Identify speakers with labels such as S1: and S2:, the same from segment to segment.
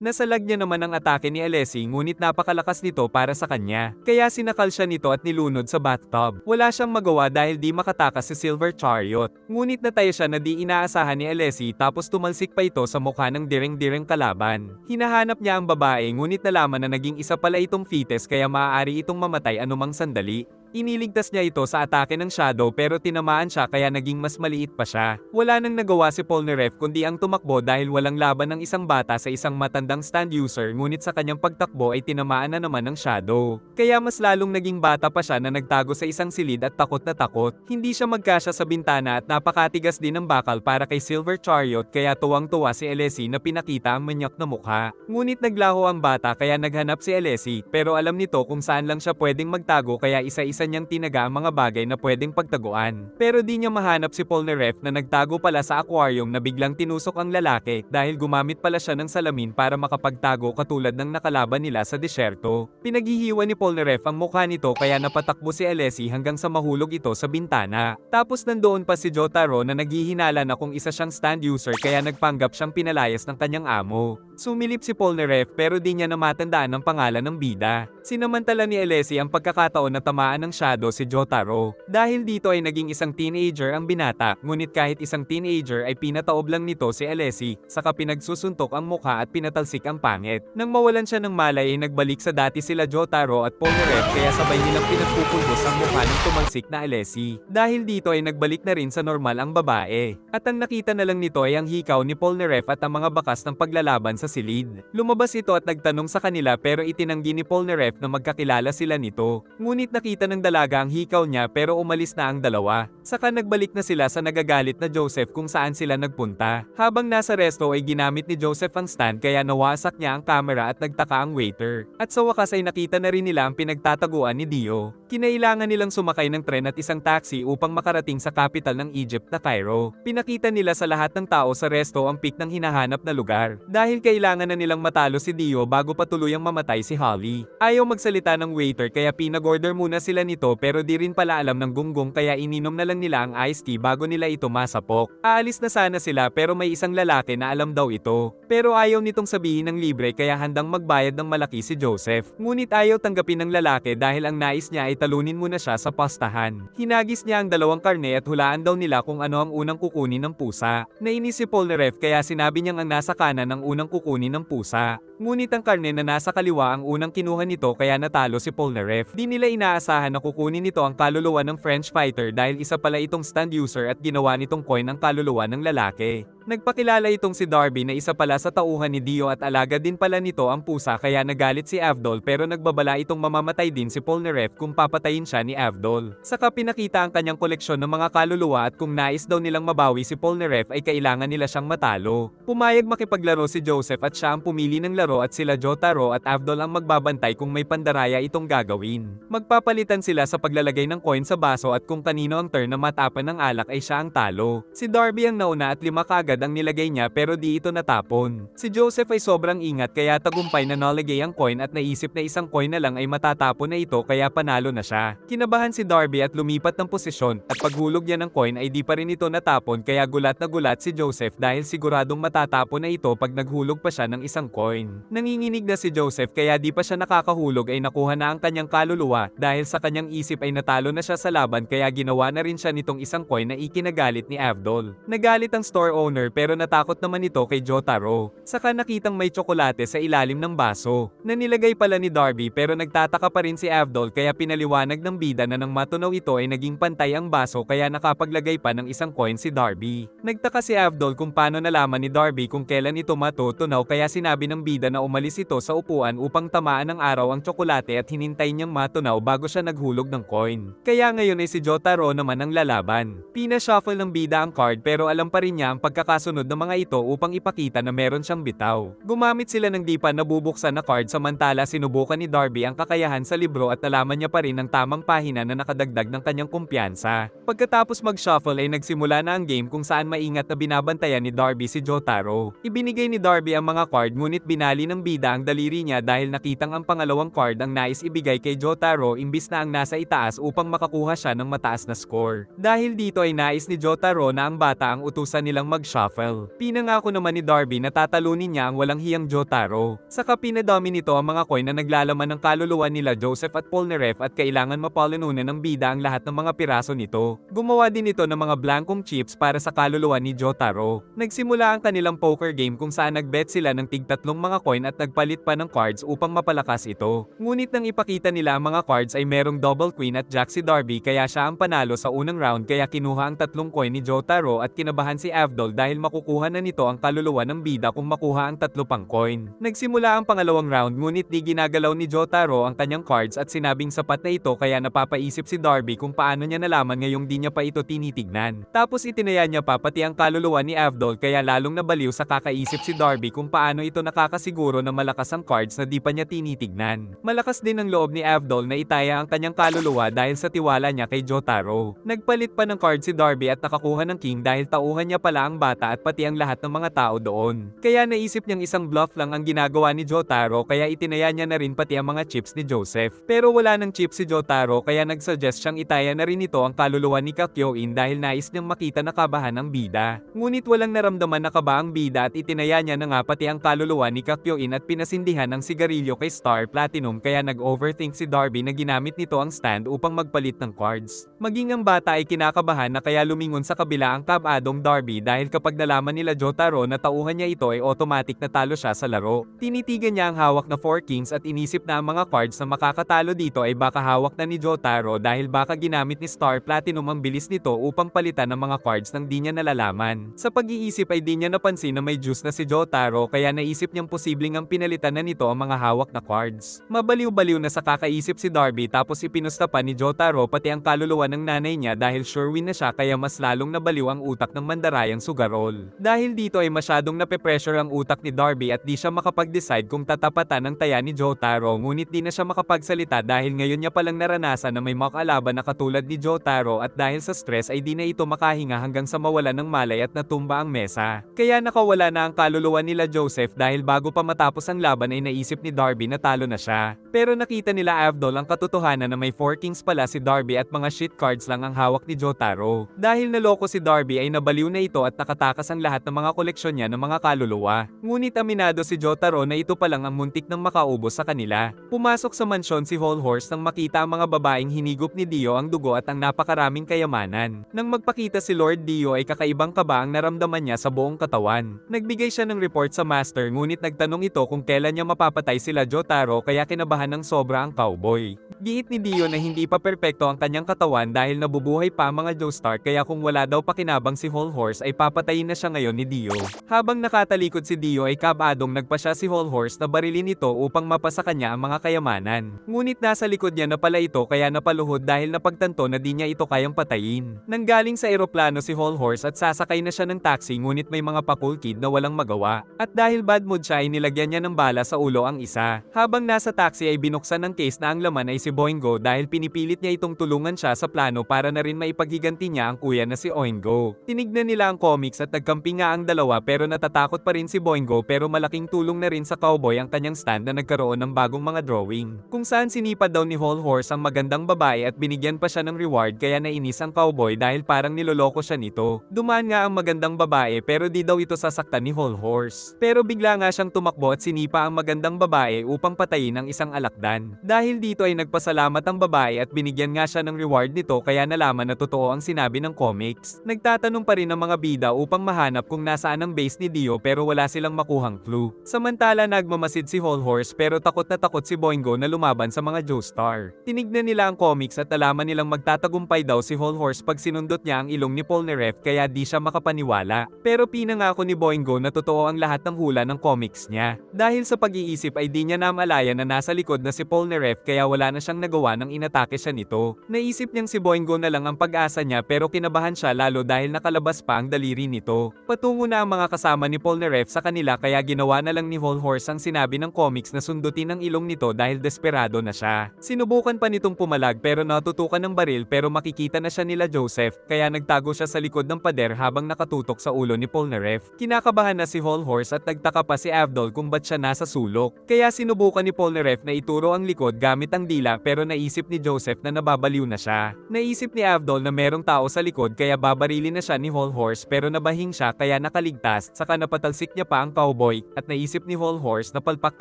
S1: Nasalag niya naman ang atake ni Alessi ngunit napakalakas nito para sa kanya. Kaya sinakal siya nito at nilunod sa bathtub. Wala siyang magawa dahil di makatakas si Silver Chariot. Ngunit nataya siya na di inaasahan ni Alessi tapos tumalsik pa ito sa mukha ng direng-direng kalaban. Hinahanap niya ang babae ngunit nalaman na naging isa pala itong fetus kaya maaari itong mamatay anumang sandali. Iniligtas niya ito sa atake ng Shadow pero tinamaan siya kaya naging mas maliit pa siya. Wala nang nagawa si Polnareff kundi ang tumakbo dahil walang laban ng isang bata sa isang matandang stand user ngunit sa kanyang pagtakbo ay tinamaan na naman ng Shadow. Kaya mas lalong naging bata pa siya na nagtago sa isang silid at takot na takot. Hindi siya magkasya sa bintana at napakatigas din ng bakal para kay Silver Chariot kaya tuwang-tuwa si Alessi na pinakita ang manyak na mukha. Ngunit naglaho ang bata kaya naghanap si Alessi pero alam nito kung saan lang siya pwedeng magtago kaya isa-isa niyang tinaga ang mga bagay na pwedeng pagtaguan. Pero di niya mahanap si Polnareff na nagtago pala sa aquarium na biglang tinusok ang lalaki dahil gumamit pala siya ng salamin para makapagtago katulad ng nakalaban nila sa disyerto. Pinaghihiwa ni Polnareff ang mukha nito kaya napatakbo si Alessi hanggang sa mahulog ito sa bintana. Tapos nandoon pa si Jotaro na naghihinala na kung isa siyang stand user kaya nagpanggap siyang pinalayas ng kanyang amo. Sumilip si Polnareff pero di niya na matandaan ang pangalan ng bida. Sinamantala ni Alessi ang pagkakataon na tamaan ng Shadow si Jotaro. Dahil dito ay naging isang teenager ang binata, ngunit kahit isang teenager ay pinataob lang nito si Alessi, saka pinagsusuntok ang mukha at pinatalsik ang pangit. Nang mawalan siya ng malay ay nagbalik sa dati sila Jotaro at Polnareff kaya sabay nilang pinagpupulbos ang mukha ng tumalsik na Alessi. Dahil dito ay nagbalik na rin sa normal ang babae. At ang nakita na lang nito ay ang hikaw ni Polnareff at ang mga bakas ng paglalaban sa silid. Lumabas ito at nagtanong sa kanila pero itinanggi ni Polnareff na magkakilala sila nito. Ngunit nakita ng dalaga ang hikaw niya pero umalis na ang dalawa. Saka nagbalik na sila sa nagagalit na Joseph kung saan sila nagpunta. Habang nasa resto ay ginamit ni Joseph ang stand kaya nawasak niya ang camera at nagtaka ang waiter. At sa wakas ay nakita na rin nila ang pinagtataguan ni Dio. Kinailangan nilang sumakay ng tren at isang taxi upang makarating sa capital ng Egypt na Cairo. Pinakita nila sa lahat ng tao sa resto ang pick ng hinahanap na lugar. Dahil kailangan na nilang matalo si Dio bago pa tuluyang mamatay si Holly. Ayaw magsalita ng waiter kaya pinag-order muna sila nito pero di rin pala alam ng gunggong kaya ininom na lang nila ang iced tea bago nila ito masapok. Aalis na sana sila pero may isang lalaki na alam daw ito. Pero ayaw nitong sabihin ng libre kaya handang magbayad ng malaki si Joseph. Ngunit ayaw tanggapin ng lalaki dahil ang nais niya ay talunin muna siya sa pastahan. Hinagis niya ang dalawang karne at hulaan daw nila kung ano ang unang kukunin ng pusa. Nainis si Polnareff kaya sinabi niyang ang nasa kanan ang unang kukunin ng pusa. Ngunit ang karne na nasa kaliwa ang unang kinuha nito kaya natalo si Polnareff. Di nila inaasahan na kukunin nito ang kaluluwa ng French fighter dahil isa pala itong stand user at ginawa nitong coin ang kaluluwa ng lalaki. Nagpakilala itong si Darby na isa pala sa tauhan ni Dio at alaga din pala nito ang pusa kaya nagalit si Avdol pero nagbabala itong mamamatay din si Polnareff kung papatayin siya ni Avdol. Saka pinakita ang kanyang koleksyon ng mga kaluluwa at kung nais daw nilang mabawi si Polnareff ay kailangan nila siyang matalo. Pumayag makipaglaro si Joseph at siya ang pumili ng laro at sila Jotaro at Avdol ang magbabantay kung may pandaraya itong gagawin. Magpapalitan sila sa paglalagay ng coin sa baso at kung kanino ang turn na matapan ng alak ay siya ang talo. Si Darby ang nauna at 5 kaagad ang nilagay niya pero di ito natapon. Si Joseph ay sobrang ingat kaya tagumpay na nalagay ang coin at naisip na isang coin na lang ay matatapon na ito kaya panalo na siya. Kinabahan si Darby at lumipat ng posisyon at paghulog niya ng coin ay di pa rin ito natapon kaya gulat na gulat si Joseph dahil siguradong matatapon na ito pag naghulog pa siya ng isang coin. Nanginginig na si Joseph kaya di pa siya nakakahulog ay nakuha na ang kanyang kaluluwa dahil sa kanyang isip ay natalo na siya sa laban kaya ginawa na rin siya nitong isang coin na ikinagalit ni Avdol. Nagalit ang store owner pero natakot naman ito kay Jotaro. Saka nakitang may tsokolate sa ilalim ng baso na nilagay pala ni Darby pero nagtataka pa rin si Avdol kaya pinaliwanag ng bida na nang matunaw ito ay naging pantay ang baso kaya nakapaglagay pa ng isang coin si Darby. Nagtaka si Avdol kung paano nalaman ni Darby kung kailan ito matutunaw kaya sinabi ng bida na umalis ito sa upuan upang tamaan ng araw ang tsokolate at hinintay niyang matunaw bago siya naghulog ng coin. Kaya ngayon ay si Jotaro naman ang lalaban. Pina-shuffle ng bida ang card pero alam pa rin niya ang pagkakasunod ng mga ito upang ipakita na meron siyang bitaw. Gumamit sila ng di pa nabubuksan na card samantala sinubukan ni Darby ang kakayahan sa libro at nalaman niya pa rin ang tamang pahina na nakadagdag ng kanyang kumpiyansa. Pagkatapos mag-shuffle ay nagsimula na ang game kung saan maingat na binabantayan ni Darby si Jotaro. Ibinigay ni Darby ang mga card ngunit binali ng bida ang daliri niya dahil nakitang ang pangalawang card ang nais ibigay kay Jotaro imbis na ang nasa itaas upang makakuha siya ng mataas na score. Dahil dito ay nais ni Jotaro na ang bata ang utusan nilang mag-shuffle. Pinangako naman ni Darby na tatalunin niya ang walang hiyang Jotaro. Saka pinadami nito ang mga coin na naglalaman ng kaluluwa nila Joseph at Polnareff at kailangan mapalanunan ng bida ang lahat ng mga piraso nito. Gumawa din ito ng mga blankong chips para sa kaluluwa ni Jotaro. Nagsimula ang kanilang poker game kung saan nagbet sila ng tig-tatlong mga coin at nagpalit pa ng cards upang mapalakas ito. Ngunit nang ipakita nila ang mga cards ay merong double queen at jack si Darby kaya siya ang panalo sa unang round kaya kinuha ang tatlong coin ni Jotaro at kinabahan si Avdol dahil makukuha na nito ang kaluluwa ng bida kung makuha ang tatlo pang coin. Nagsimula ang pangalawang round ngunit di ginagalaw ni Jotaro ang kanyang cards at sinabing sapat na ito kaya napapaisip si Darby kung paano niya nalaman ngayong di niya pa ito tinitignan. Tapos itinaya niya pa pati ang kaluluwa ni Avdol kaya lalong nabaliw sa kakaisip si Darby kung paano ito nakakasiguro na malakas ang cards na di pa niya tinitignan. Malakas din ang loob ni Avdol na itaya ang kanyang kaluluwa dahil sa tiwala niya kay Jotaro. Nagpalit pa ng card si Darby at nakakuha ng king dahil tauhan niya pala ang bata at pati ang lahat ng mga tao doon. Kaya naisip niyang isang bluff lang ang ginagawa ni Jotaro kaya itinaya niya na rin pati ang mga chips ni Joseph. Pero wala ng chips si Jotaro kaya nagsuggest siyang itaya na rin ito ang kaluluwa ni Kakyoin dahil nais niyang makita na kabahan ang bida. Ngunit walang naramdaman na kaba ang bida at itinaya niya na nga pati ang kaluluwa ni Kakyoin at pinasindihan ng sigarilyo kay Star Platinum kaya nag-overthink si Darby na ginamit nito ang stand upang magpalit ng cards. Maging ang bata ay kinakabahan na kaya lumingon sa kabila ang kabadong Darby dahil kapag nalaman nila Jotaro na tauhan niya ito ay automatic na talo siya sa laro. Tinitigan niya ang hawak na 4 kings at inisip na ang mga cards na makakatalo dito ay baka hawak na ni Jotaro dahil baka ginamit ni Star Platinum ang bilis nito upang palitan ng mga cards nang di niya nalalaman. Sa pag-iisip ay di niya napansin na may juice na si Jotaro kaya naisip niyang posibleng ang pinalitan na nito ang mga hawak na cards. Mabaliw-baliw na sa kakaisip si Darby tapos ipinusta pa ni Jotaro pati ang kaluluwa ng nanay niya dahil sure win na siya kaya mas lalong nabaliw ang utak ng mandarayang Sugarol. Dahil dito ay masyadong nape-pressure ang utak ni Darby at di siya makapag-decide kung tatapatan ang taya ni Jotaro ngunit di na siya makapagsalita dahil ngayon niya palang naranasan na may makalaban na katulad ni Jotaro at dahil sa stress ay di na ito makahinga hanggang sa mawala ng malay at natumba ang mesa. Kaya nakawala na ang kaluluwa nila Joseph dahil bago pa matapos ang laban ay naisip ni Darby na talo na siya. Pero nakita nila Avdol ang katotohanan na may 4 kings pala si Darby at mga shit cards lang ang hawak ni Jotaro. Dahil naloko si Darby ay nabaliw na ito at nakatakas ang lahat ng mga koleksyon niya ng mga kaluluwa. Ngunit aminado si Jotaro na ito palang ang muntik ng makaubos sa kanila. Pumasok sa mansyon si Whole Horse nang makita ang mga babaeng hinigop ni Dio ang dugo at ang napakaraming kayamanan. Nang magpakita si Lord Dio ay kakaibang kaba ang naramdaman niya sa buong katawan. Nagbigay siya ng report sa master ngunit nagtanong ito kung kailan niya mapapatay sila Jotaro kaya kinabahan ng sobra ang cowboy. Giit ni Dio na hindi pa perpekto ang kanyang katawan dahil nabubuhay pa ang mga Joestar kaya kung wala daw pakinabang si Whole Horse ay papatayin na siya ngayon ni Dio. Habang nakatalikod si Dio ay kabadong nagpa siya si Whole Horse na barilin ito upang mapasa kanya ang mga kayamanan. Ngunit nasa likod niya na pala ito kaya napaluhod dahil napagtanto na di niya ito kayang patayin. Nanggaling sa eroplano si Whole Horse at sasakay na siya ng taxi ngunit may mga pakul kid na walang magawa. At dahil bad mood siya ay nilagyan niya ng bala sa ulo ang isa. Habang nasa taxi ay binuksan ng case na ang laman ay si Boingo dahil pinipilit niya itong tulungan siya sa plano para na rin maipaghiganti niya ang kuya na si Oingo. Tinignan nila ang comics at nagkampi nga ang dalawa pero natatakot pa rin si Boingo pero malaking tulong na rin sa cowboy ang kanyang stand na nagkaroon ng bagong mga drawing. Kung saan sinipad daw ni Whole Horse ang magandang babae at binigyan pa siya ng reward kaya nainis ang cowboy dahil parang niloloko siya nito. Dumaan nga ang magandang babae pero di daw ito sasaktan ni Whole Horse. Pero bigla nga siyang tumakbo at sinipa ang magandang babae upang patayin ang isang alakdan. Dahil dito ay nagpasalamat ang babae at binigyan nga siya ng reward nito kaya nalaman na totoo ang sinabi ng comics. Nagtatanong pa rin ang mga bida upang mahanap kung nasaan ang base ni Dio pero wala silang makuhang clue. Samantala nagmamasid si Whole Horse pero takot na takot si Boingo na lumaban sa mga Joestar. Tinignan nila ang comics at alaman nilang magtatagumpay daw si Whole Horse pag sinundot niya ang ilong ni Polnareff kaya di siya makapaniwala. Pero pinangako ni Boingo na totoo ang lahat ng hula ng comics niya. Dahil sa pag-iisip ay di niya namalayan na nasa likod na si Polnareff kaya wala na siyang nagawa nang inatake siya nito. Naisip niyang si Boingo na lang ang pag-asa niya pero kinabahan siya lalo dahil nakalabas pa ang daliri nito. Patungo na ang mga kasama ni Polnareff sa kanila kaya ginawa na lang ni Whole Horse ang sinabi ng comics na sundutin ang ilong nito dahil desperado na siya. Sinubukan pa nitong pumalag pero natutukan ng baril pero makikita na siya nila Joseph kaya nagtago siya sa likod ng pader habang nakatutok sa ulo ni Polnareff. Kinakabahan na si Whole Horse at nagtaka pa si Avdol kung ba't siya nasa sulok. Kaya sinubukan ni Polnareff na ituro ang likod gamit ang dila bala pero naisip ni Joseph na nababaliw na siya. Naisip ni Avdol na merong tao sa likod kaya babarilin na siya ni Whole Horse pero nabahing siya kaya nakaligtas, saka napatalsik niya pa ang cowboy at naisip ni Whole Horse na palpak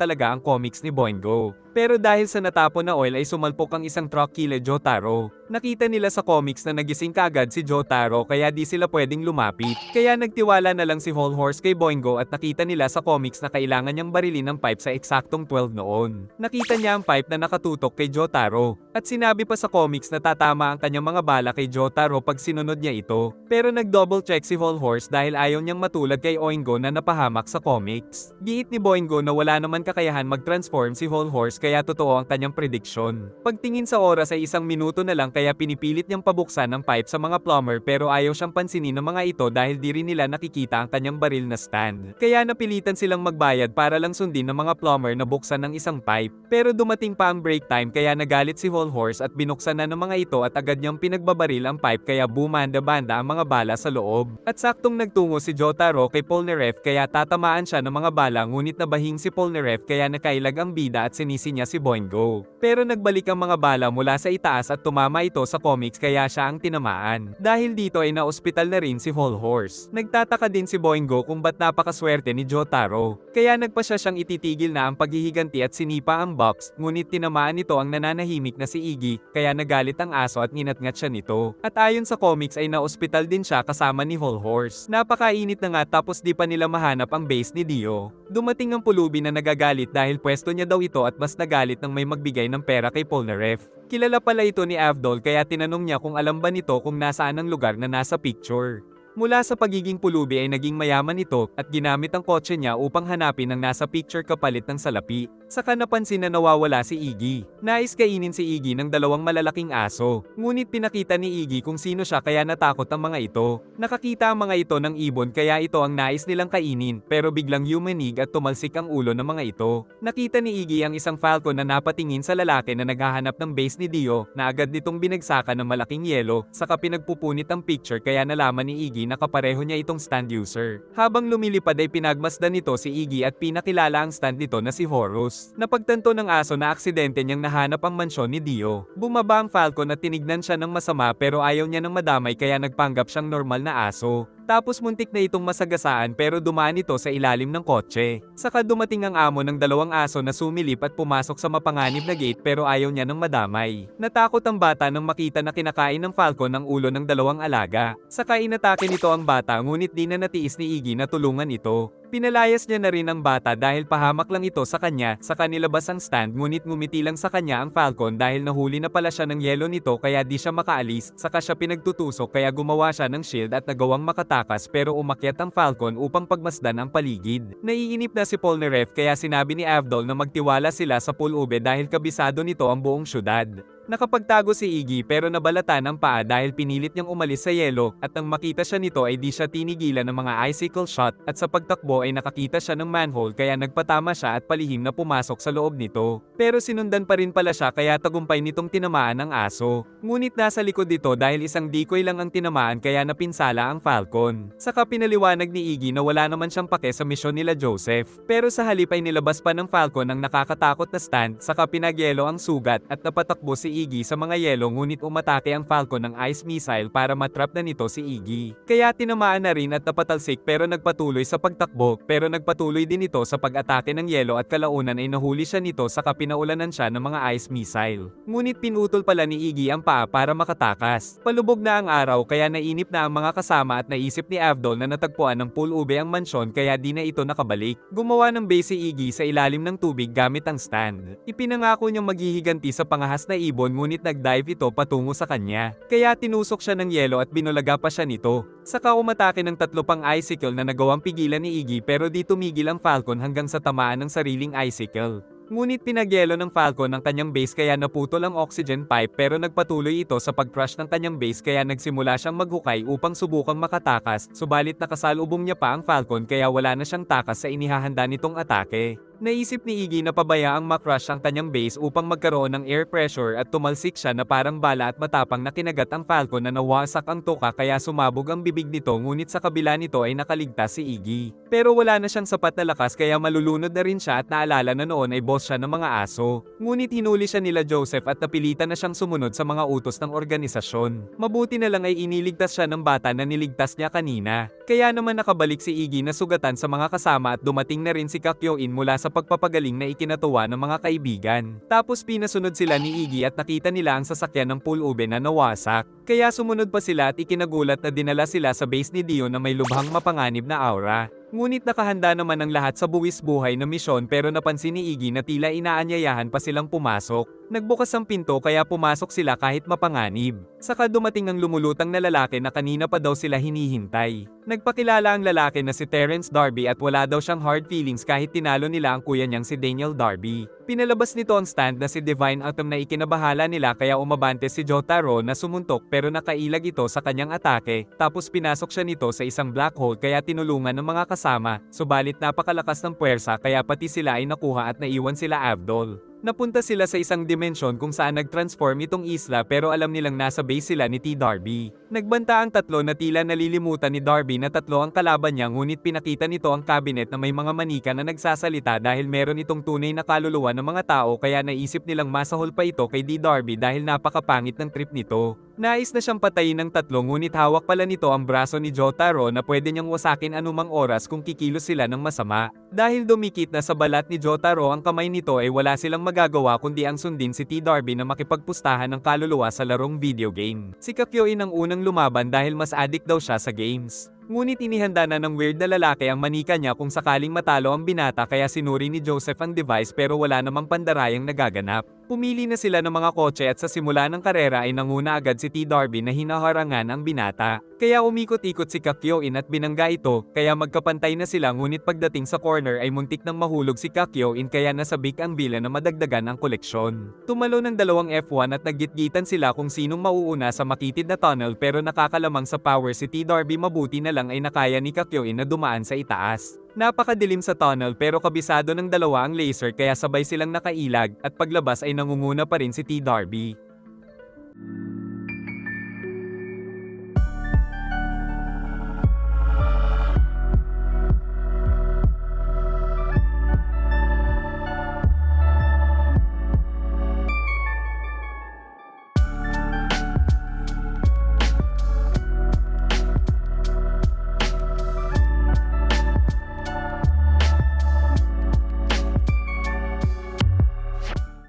S1: talaga ang comics ni Boingo. Pero dahil sa natapon na oil ay sumalpok ang isang truck kila Jotaro. Nakita nila sa comics na nagising kaagad si Jotaro kaya di sila pwedeng lumapit. Kaya nagtiwala na lang si Whole Horse kay Boingo at nakita nila sa comics na kailangan niyang barilin ng pipe sa eksaktong 12 noon. Nakita niya ang pipe na nakatutok kay Jotaro. At sinabi pa sa comics na tatama ang kanyang mga bala kay Jotaro pag sinunod niya ito. Pero nag-double check si Whole Horse dahil ayaw niyang matulad kay Oingo na napahamak sa comics. Giit ni Boingo na wala naman kakayahan mag-transform si Whole Horse kaya totoo ang kanyang prediction. Pagtingin sa oras ay 1 minuto na lang kaya pinipilit niyang pabuksan ng pipe sa mga plumber pero ayaw siyang pansinin ng mga ito dahil di rin nila nakikita ang kanyang baril na stand. Kaya napilitan silang magbayad para lang sundin ng mga plumber na buksan ng isang pipe. Pero dumating pa ang break time kaya nagalit si Whole Horse at binuksan na ng mga ito at agad niyang pinagbabaril ang pipe kaya bumanda-banda ang mga bala sa loob. At saktong nagtungo si Jotaro kay Polnareff kaya tatamaan siya ng mga bala ngunit nabahing si Polnareff kaya nakailag ang bida at sinisi niya si Boingo. Pero nagbalik ang mga bala mula sa itaas at tumama ito sa comics kaya siya ang tinamaan. Dahil dito ay na-ospital na rin si Whole Horse. Nagtataka din si Boingo kung ba't napakaswerte ni Jotaro. Kaya nagpa siya siyang ititigil na ang paghihiganti at sinipa ang box, ngunit tinamaan nito ang nananahimik na si Iggy, kaya nagalit ang aso at nginatngat siya nito. At ayon sa comics ay na-ospital din siya kasama ni Whole Horse. Napakainit na nga tapos di pa nila mahanap ang base ni Dio. Dumating ang pulubi na nagagalit dahil pwesto niya daw ito at mas nagalit nang may magbigay ng pera kay Polnareff. Kilala pala ito ni Avdol kaya tinanong niya kung alam ba nito kung nasaan ang lugar na nasa picture. Mula sa pagiging pulubi ay naging mayaman ito at ginamit ang kotse niya upang hanapin ang nasa picture kapalit ng salapi. Saka napansin na nawawala si Iggy. Nais kainin si Iggy ng 2 malalaking aso. Ngunit pinakita ni Iggy kung sino siya kaya natakot ang mga ito. Nakakita ang mga ito ng ibon kaya ito ang nais nilang kainin pero biglang yumanig at tumalsik ang ulo ng mga ito. Nakita ni Iggy ang isang falcon na napatingin sa lalaki na naghahanap ng base ni Dio na agad nitong binagsakan ng malaking yelo saka pinagpupunit ang picture kaya nalaman ni Iggy na kapareho niya itong stand user. Habang lumilipad ay pinagmasdan nito si Iggy at pinakilala ang stand nito na si Horus. Napagtanto ng aso na aksidente niyang nahanap ang mansyon ni Dio. Bumaba ang falcon at tinignan siya ng masama pero ayaw niya ng madamay kaya nagpanggap siyang normal na aso. Tapos muntik na itong masagasaan pero dumaan ito sa ilalim ng kotse. Saka dumating ang amo ng 2 aso na sumilip at pumasok sa mapanganib na gate pero ayaw niya ng madamay. Natakot ang bata nang makita na kinakain ng falcon ang ulo ng 2 alaga. Saka inatake nito ang bata ngunit di na natiis ni Iggy na tulungan ito. Pinalayas niya na rin ang bata dahil pahamak lang ito sa kanya, saka nilabas ang stand ngunit ngumiti lang sa kanya ang falcon dahil nahuli na pala siya ng yelo nito kaya di siya makaalis, saka siya pinagtutusok kaya gumawa siya ng shield at nagawang makatakas pero umakyat ang falcon upang pagmasdan ang paligid. Naiinip na si Polnareff kaya sinabi ni Avdol na magtiwala sila sa Pulube dahil kabisado nito ang buong syudad. Nakapagtago si Iggy pero nabalatan ang paa dahil pinilit niyang umalis sa yelo at nang makita siya nito ay di siya tinigilan ng mga icicle shot at sa pagtakbo ay nakakita siya ng manhole kaya nagpatama siya at palihim na pumasok sa loob nito. Pero sinundan pa rin pala siya kaya tagumpay nitong tinamaan ang aso. Ngunit nasa likod dito dahil isang decoy lang ang tinamaan kaya napinsala ang falcon. Saka pinaliwanag ni Iggy na wala naman siyang pake sa misyon nila Joseph. Pero sa halip ay nilabas pa ng falcon ang nakakatakot na stand saka pinagyelo ang sugat at napatakbo si Iggy sa mga yelo ngunit umatake ang falcon ng ice missile para matrap na nito si Iggy. Kaya tinamaan na rin at napatalsik pero nagpatuloy sa pagtakbo pero nagpatuloy din ito sa pag-atake ng yelo at kalaunan ay nahuli siya nito saka pinaulanan siya ng mga ice missile. Ngunit pinutol pala ni Iggy ang paa para makatakas. Palubog na ang araw kaya nainip na ang mga kasama at naisip ni Avdol na natagpuan ng Pulube ang mansyon kaya di na ito nakabalik. Gumawa ng base si Iggy sa ilalim ng tubig gamit ang stand. Ipinangako niyang maghihiganti sa pangahas na ibon ngunit nag-dive ito patungo sa kanya. Kaya tinusok siya ng yelo at binulaga pa siya nito. Saka umatake ng 3 pang icicle na nagawang pigilan ni Iggy pero di tumigil ang falcon hanggang sa tamaan ng sariling icicle. Ngunit pinagyelo ng falcon ang kanyang base kaya naputol ang oxygen pipe pero nagpatuloy ito sa pag-crush ng kanyang base kaya nagsimula siyang maghukay upang subukang makatakas, subalit nakasalubong niya pa ang falcon kaya wala na siyang takas sa inihahanda nitong atake. Naisip ni Iggy na pabayaang makrush ang kanyang base upang magkaroon ng air pressure at tumalsik siya na parang bala at matapang na kinagat ang Falcon na nawasak ang toka kaya sumabog ang bibig nito ngunit sa kabila nito ay nakaligtas si Iggy. Pero wala na siyang sapat na lakas kaya malulunod na rin siya at naalala na noon ay boss siya ng mga aso. Ngunit hinuli siya nila Joseph at napilitan na siyang sumunod sa mga utos ng organisasyon. Mabuti na lang ay iniligtas siya ng bata na niligtas niya kanina. Kaya naman nakabalik si Iggy na sugatan sa mga kasama at dumating na rin si Kakyoin mula sa pagpapagaling na ikinatuwa ng mga kaibigan. Tapos pinasunod sila ni Iggy at nakita nila ang sasakyan ng Pulube na nawasak. Kaya sumunod pa sila at ikinagulat na dinala sila sa base ni Dio na may lubhang mapanganib na aura. Ngunit nakahanda naman ang lahat sa buwis buhay na misyon pero napansin ni Iggy na tila inaanyayahan pa silang pumasok. Nagbukas ang pinto kaya pumasok sila kahit mapanganib. Saka dumating ang lumulutang na lalaki na kanina pa daw sila hinihintay. Nagpakilala ang lalaki na si Terence Darby at wala daw siyang hard feelings kahit tinalo nila ang kuya niyang si Daniel Darby. Pinalabas nito ang stand na si Divine Atom na ikinabahala nila kaya umabante si Jotaro na sumuntok pero nakailag ito sa kanyang atake, tapos pinasok siya nito sa isang black hole kaya tinulungan ng mga kasama, subalit napakalakas ng puwersa kaya pati sila ay nakuha at naiwan sila Abdol. Napunta sila sa isang dimensyon kung saan nag-transform itong isla pero alam nilang nasa base sila ni T. Darby. Nagbanta ang tatlo na tila nalilimutan ni Darby na tatlo ang kalaban niya ngunit pinakita nito ang cabinet na may mga manika na nagsasalita dahil meron itong tunay na kaluluwa ng mga tao kaya naisip nilang masahol pa ito kay D. Darby dahil napakapangit ng trip nito. Nais na siyang patayin ng tatlo ngunit hawak pala nito ang braso ni Jotaro na pwede niyang wasakin anumang oras kung kikilos sila ng masama. Dahil dumikit na sa balat ni Jotaro ang kamay nito ay wala silang magagawa kundi ang sundin si T. Darby na makipagpustahan ng kaluluwa sa larong video game. Si Kakyoin ang unang lumaban dahil mas addict daw siya sa games. Ngunit inihanda na ng weird na lalaki ang manika niya kung sakaling matalo ang binata kaya sinuri ni Joseph ang device pero wala namang pandarayang nagaganap. Pumili na sila ng mga kotse at sa simula ng karera ay nanguna agad si T. Darby na hinaharangan ang binata. Kaya umikot-ikot si Kakyoin at binangga ito, kaya magkapantay na sila ngunit pagdating sa corner ay muntik nang mahulog si Kakyoin kaya nasabik ang bilan na madagdagan ang koleksyon. Tumalo ng dalawang F1 at naggitgitan sila kung sinong mauuna sa makitid na tunnel pero nakakalamang sa power si T. Darby mabuti na lang ay nakaya ni Kakyoin na dumaan sa itaas. Napakadilim sa tunnel pero kabisado ng dalawa ang laser kaya sabay silang nakailag at paglabas ay nangunguna pa rin si T. Darby.